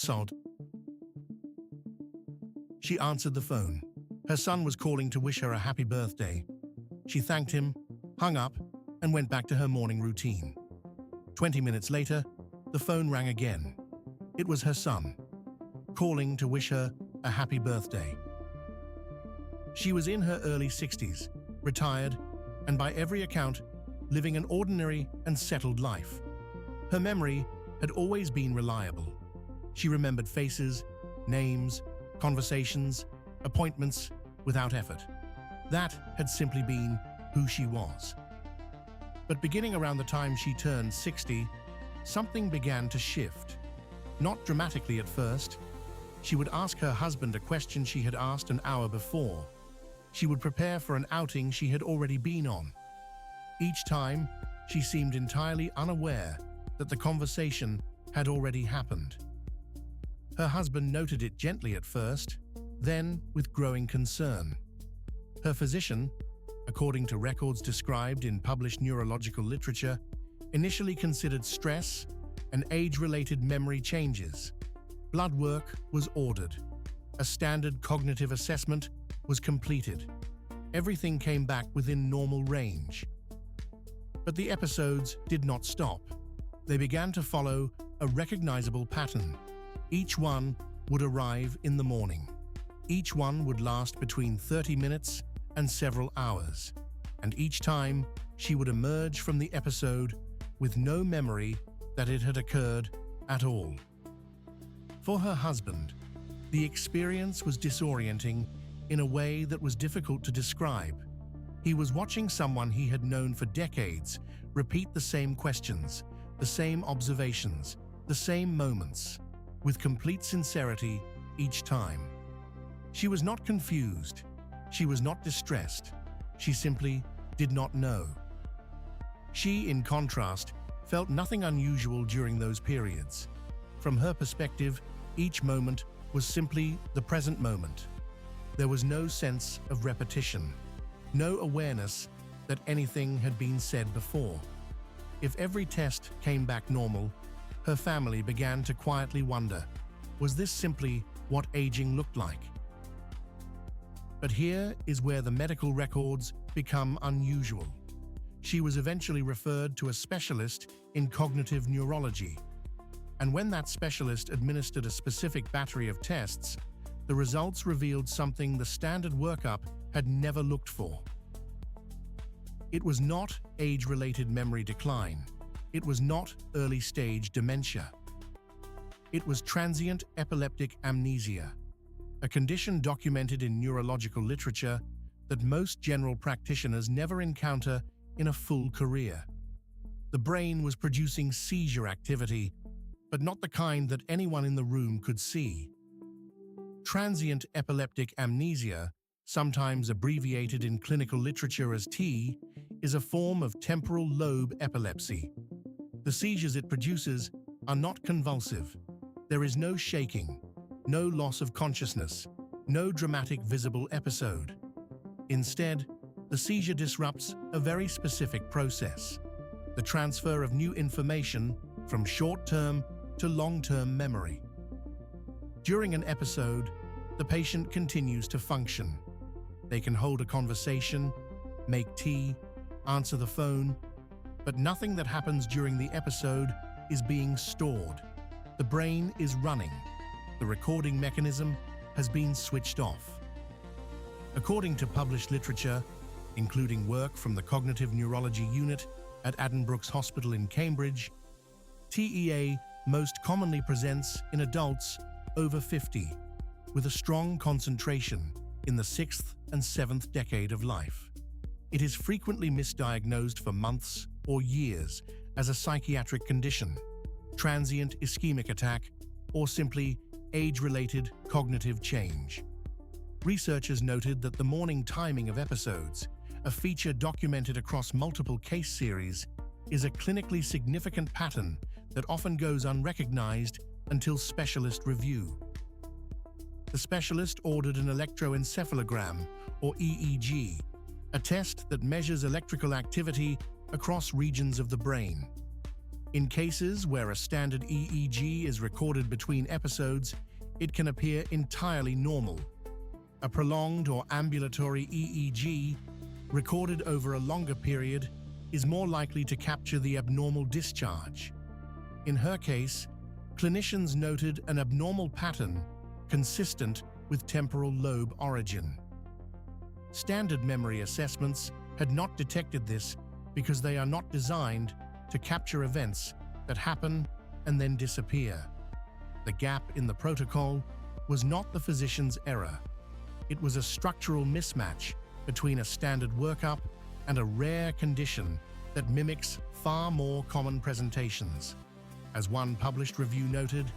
consult. She answered the phone. Her son was calling to wish her a happy birthday. She thanked him, hung up, and went back to her morning routine. 20 minutes later, the phone rang again. It was her son, calling to wish her a happy birthday. She was in her early 60s, retired, and by every account, living an ordinary and settled life. Her memory had always been reliable. She remembered faces, names, conversations, appointments without effort. That had simply been who she was. But beginning around the time she turned 60, something began to shift. Not dramatically at first. She would ask her husband a question she had asked an hour before. She would prepare for an outing she had already been on. Each time, she seemed entirely unaware that the conversation had already happened. Her husband noted it gently at first, then with growing concern. Her physician, according to records described in published neurological literature, initially considered stress and age-related memory changes. Blood work was ordered. A standard cognitive assessment was completed. Everything came back within normal range. But the episodes did not stop. They began to follow a recognizable pattern. Each one would arrive in the morning. Each one would last between 30 minutes and several hours. And each time, she would emerge from the episode with no memory that it had occurred at all. For her husband, the experience was disorienting in a way that was difficult to describe. He was watching someone he had known for decades repeat the same questions, the same observations, the same moments, with complete sincerity each time. She was not confused. She was not distressed. She simply did not know. She, in contrast, felt nothing unusual during those periods. From her perspective, each moment was simply the present moment. There was no sense of repetition, no awareness that anything had been said before. If every test came back normal, her family began to quietly wonder, was this simply what aging looked like? But here is where the medical records become unusual. She was eventually referred to a specialist in cognitive neurology. And when that specialist administered a specific battery of tests, the results revealed something the standard workup had never looked for. It was not age-related memory decline. It was not early-stage dementia. It was transient epileptic amnesia, a condition documented in neurological literature that most general practitioners never encounter in a full career. The brain was producing seizure activity, but not the kind that anyone in the room could see. Transient epileptic amnesia, sometimes abbreviated in clinical literature as T, is a form of temporal lobe epilepsy. The seizures it produces are not convulsive. There is no shaking, no loss of consciousness, no dramatic visible episode. Instead, the seizure disrupts a very specific process: the transfer of new information from short-term to long-term memory. During an episode, the patient continues to function. They can hold a conversation, make tea, answer the phone, but nothing that happens during the episode is being stored. The brain is running. The recording mechanism has been switched off. According to published literature, including work from the Cognitive Neurology Unit at Addenbrooke's Hospital in Cambridge, TEA most commonly presents in adults over 50, with a strong concentration in the 6th and 7th decade of life. It is frequently misdiagnosed for months or years as a psychiatric condition, transient ischemic attack, or simply age-related cognitive change. Researchers noted that the morning timing of episodes, a feature documented across multiple case series, is a clinically significant pattern that often goes unrecognized until specialist review. The specialist ordered an electroencephalogram, or EEG, a test that measures electrical activity across regions of the brain. In cases where a standard EEG is recorded between episodes, it can appear entirely normal. A prolonged or ambulatory EEG, recorded over a longer period, is more likely to capture the abnormal discharge. In her case, clinicians noted an abnormal pattern consistent with temporal lobe origin. Standard memory assessments had not detected this because they are not designed to capture events that happen and then disappear. The gap in the protocol was not the physician's error. It was a structural mismatch between a standard workup and a rare condition that mimics far more common presentations. As one published review noted,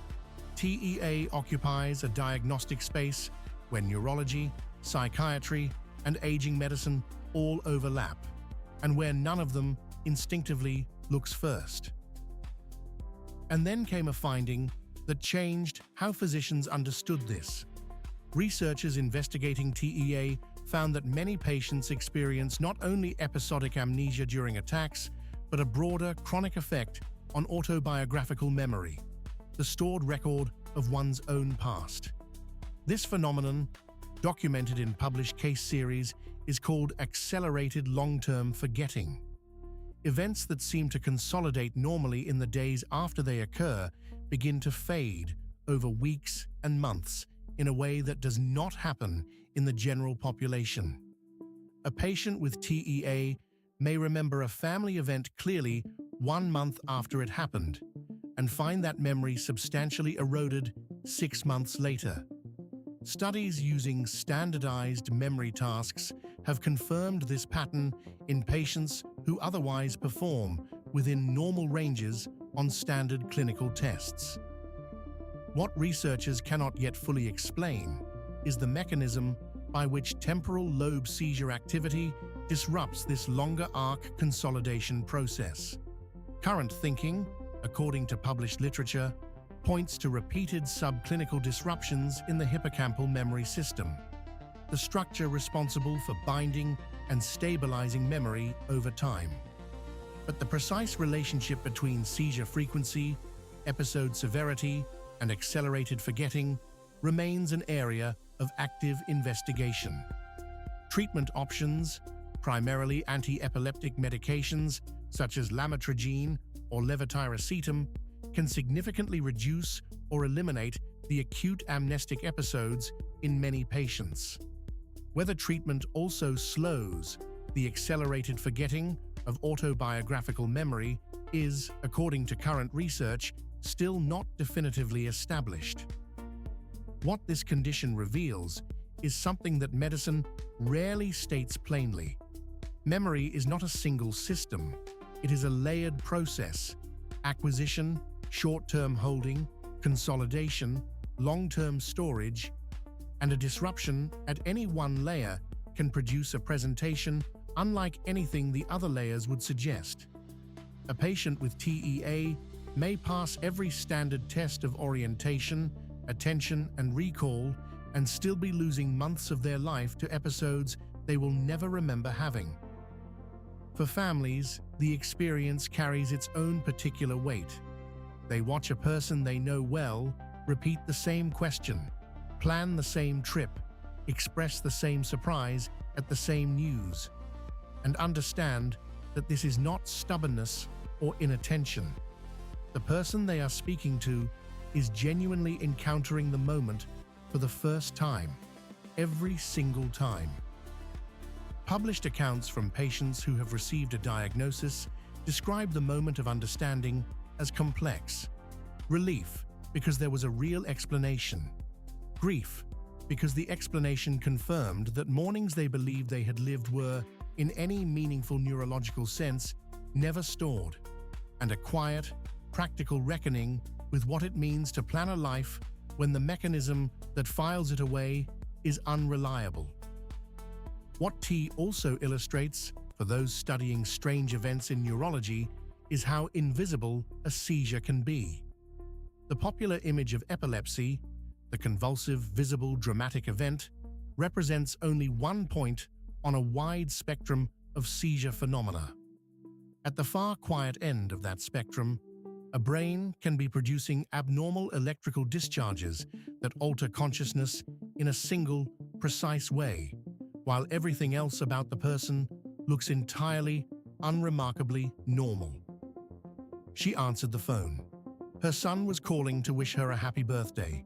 TEA occupies a diagnostic space where neurology, psychiatry, and aging medicine all overlap, and where none of them instinctively looks first. And then came a finding that changed how physicians understood this. Researchers investigating TEA found that many patients experience not only episodic amnesia during attacks, but a broader chronic effect on autobiographical memory, the stored record of one's own past. This phenomenon, documented in published case series, is called accelerated long-term forgetting. Events that seem to consolidate normally in the days after they occur begin to fade over weeks and months in a way that does not happen in the general population. A patient with TEA may remember a family event clearly 1 month after it happened and find that memory substantially eroded 6 months later. Studies using standardized memory tasks have confirmed this pattern in patients who otherwise perform within normal ranges on standard clinical tests. What researchers cannot yet fully explain is the mechanism by which temporal lobe seizure activity disrupts this longer arc consolidation process. Current thinking, according to published literature, points to repeated subclinical disruptions in the hippocampal memory system, the structure responsible for binding and stabilizing memory over time. But the precise relationship between seizure frequency, episode severity, and accelerated forgetting remains an area of active investigation. Treatment options, primarily anti-epileptic medications such as lamotrigine or levetiracetam, can significantly reduce or eliminate the acute amnestic episodes in many patients. Whether treatment also slows the accelerated forgetting of autobiographical memory is, according to current research, still not definitively established. What this condition reveals is something that medicine rarely states plainly. Memory is not a single system. It is a layered process: acquisition, short-term holding, consolidation, long-term storage, and a disruption at any one layer can produce a presentation unlike anything the other layers would suggest. A patient with TEA may pass every standard test of orientation, attention, and recall and still be losing months of their life to episodes they will never remember having. For families, the experience carries its own particular weight. They watch a person they know well repeat the same question, plan the same trip, express the same surprise at the same news, and understand that this is not stubbornness or inattention. The person they are speaking to is genuinely encountering the moment for the first time, every single time. Published accounts from patients who have received a diagnosis describe the moment of understanding as complex. Relief, because there was a real explanation. Grief, because the explanation confirmed that mornings they believed they had lived were, in any meaningful neurological sense, never stored. And a quiet, practical reckoning with what it means to plan a life when the mechanism that files it away is unreliable. What T also illustrates, for those studying strange events in neurology, is how invisible a seizure can be. The popular image of epilepsy, the convulsive, visible, dramatic event, represents only one point on a wide spectrum of seizure phenomena. At the far quiet end of that spectrum, A brain can be producing abnormal electrical discharges that alter consciousness in a single, precise way, while everything else about the person looks entirely, unremarkably normal. She answered the phone. Her son was calling to wish her a happy birthday.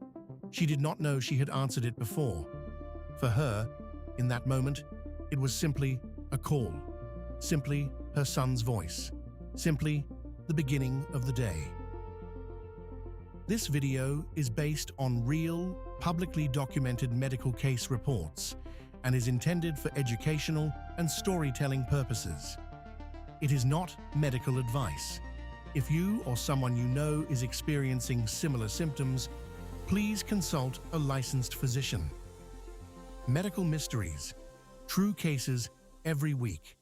She did not know she had answered it before. For her, in that moment, it was simply a call, simply her son's voice, simply the beginning of the day. This video is based on real, publicly documented medical case reports and is intended for educational and storytelling purposes. It is not medical advice. If you or someone you know is experiencing similar symptoms, please consult a licensed physician. Medical Mysteries. True cases every week.